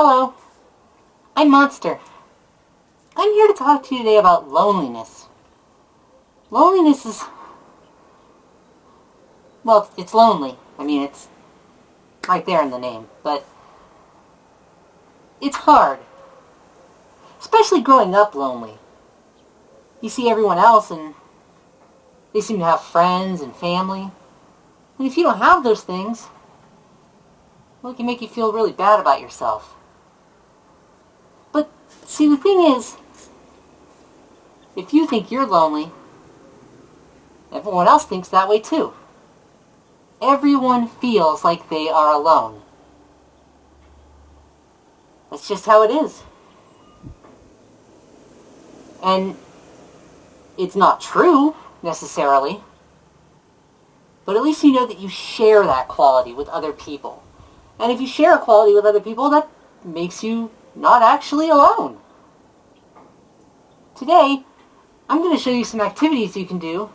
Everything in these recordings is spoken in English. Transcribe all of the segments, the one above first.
Hello, I'm Monster. I'm here to talk to you today about loneliness. Loneliness is... well, it's lonely. I mean, it's right there in the name, but it's hard. Especially growing up lonely. You see everyone else and they seem to have friends and family. And if you don't have those things, well, it can make you feel really bad about yourself. But, see, the thing is, if you think you're lonely, everyone else thinks that way too. Everyone feels like they are alone. That's just how it is. And it's not true, necessarily, but at least you know that you share that quality with other people. And if you share a quality with other people, that makes you not actually alone. Today, I'm going to show you some activities you can do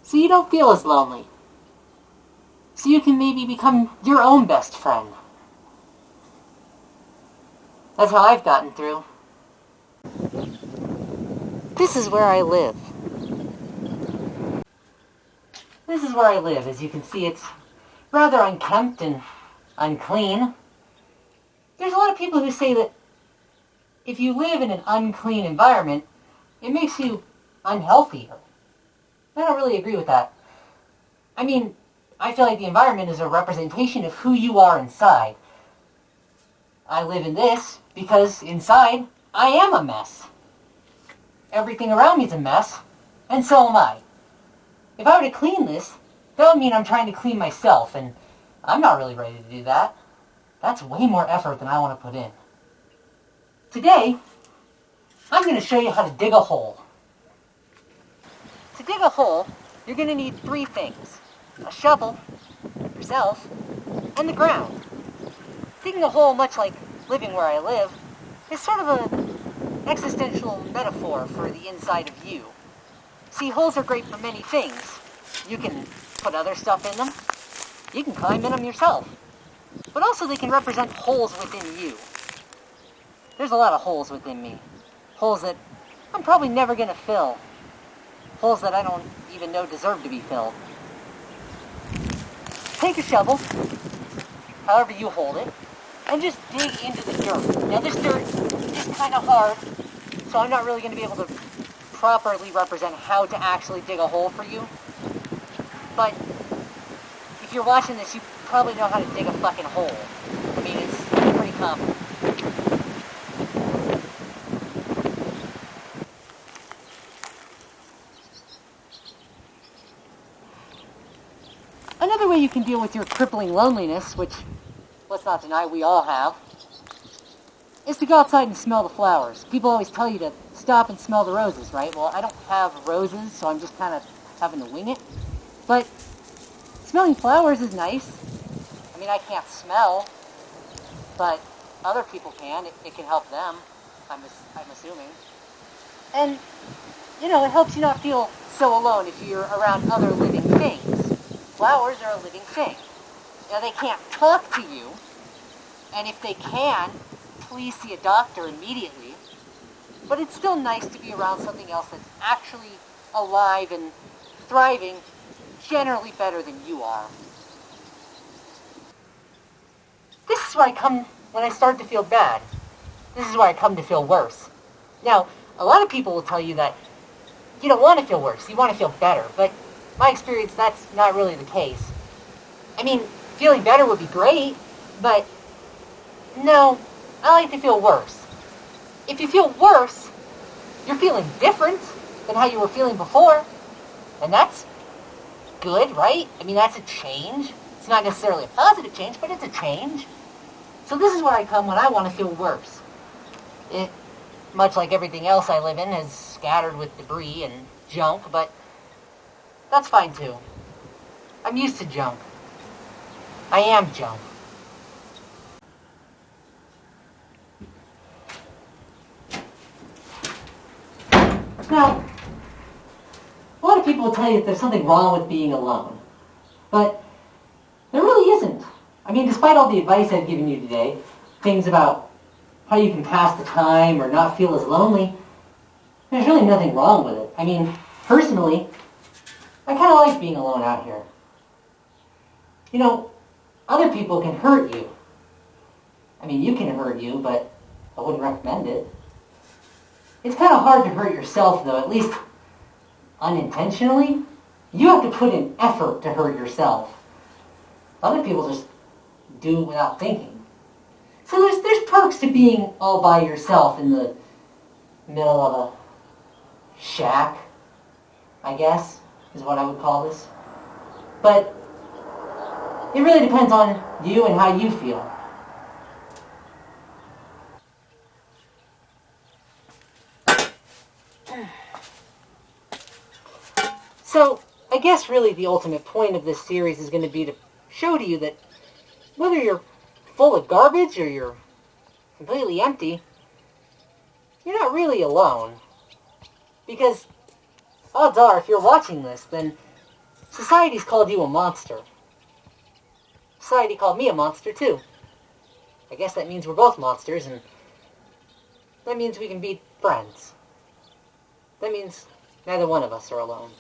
so you don't feel as lonely. So you can maybe become your own best friend. That's how I've gotten through. This is where I live. This is where I live. As you can see, it's rather unkempt and unclean. There's a lot of people who say that if you live in an unclean environment, it makes you unhealthier. I don't really agree with that. I mean, I feel like the environment is a representation of who you are inside. I live in this because inside I am a mess. Everything around me is a mess, and so am I. If I were to clean this, that would mean I'm trying to clean myself, and I'm not really ready to do that. That's way more effort than I want to put in. Today, I'm going to show you how to dig a hole. To dig a hole, you're going to need three things. A shovel, yourself, and the ground. Digging a hole, much like living where I live, is sort of an existential metaphor for the inside of you. See, holes are great for many things. You can put other stuff in them. You can climb in them yourself. But also they can represent holes within you. There's a lot of holes within me. Holes that I'm probably never going to fill. Holes that I don't even know deserve to be filled. Take a shovel, however you hold it, and just dig into the dirt. Now this dirt is kind of hard, so I'm not really going to be able to properly represent how to actually dig a hole for you. But if you're watching this, you probably know how to dig a fucking hole. I mean, it's pretty common. Another way you can deal with your crippling loneliness, which, let's not deny, we all have, is to go outside and smell the flowers. People always tell you to stop and smell the roses, right? Well, I don't have roses, so I'm just kind of having to wing it. But smelling flowers is nice. I mean, I can't smell, but other people can. It can help them, I'm assuming. And, you know, it helps you not feel so alone if you're around other living things. Flowers are a living thing. Now, they can't talk to you, and if they can, please see a doctor immediately. But it's still nice to be around something else that's actually alive and thriving, generally better than you are. This is where I come when I start to feel bad. This is where I come to feel worse. Now, a lot of people will tell you that you don't want to feel worse, you want to feel better, but my experience, that's not really the case. I mean, feeling better would be great, but no, I like to feel worse. If you feel worse, you're feeling different than how you were feeling before, and that's good, right? I mean, that's a change. It's not necessarily a positive change, but it's a change. So this is where I come when I want to feel worse. It, much like everything else I live in, is scattered with debris and junk, but that's fine too. I'm used to junk. I am junk. Now, a lot of people will tell you that there's something wrong with being alone. But there really isn't. I mean, despite all the advice I've given you today, things about how you can pass the time or not feel as lonely, there's really nothing wrong with it. I mean, personally, I kind of like being alone out here. You know, other people can hurt you. I mean, you can hurt you, but I wouldn't recommend it. It's kind of hard to hurt yourself, though, at least unintentionally. You have to put in effort to hurt yourself. Other people just do it without thinking. So there's perks to being all by yourself in the middle of a shack, I guess, is what I would call this. But it really depends on you and how you feel. So, I guess really the ultimate point of this series is going to be to show to you that whether you're full of garbage or you're completely empty, you're not really alone. Because odds are, if you're watching this, then society's called you a monster. Society called me a monster too. I guess that means we're both monsters, and that means we can be friends. That means neither one of us are alone.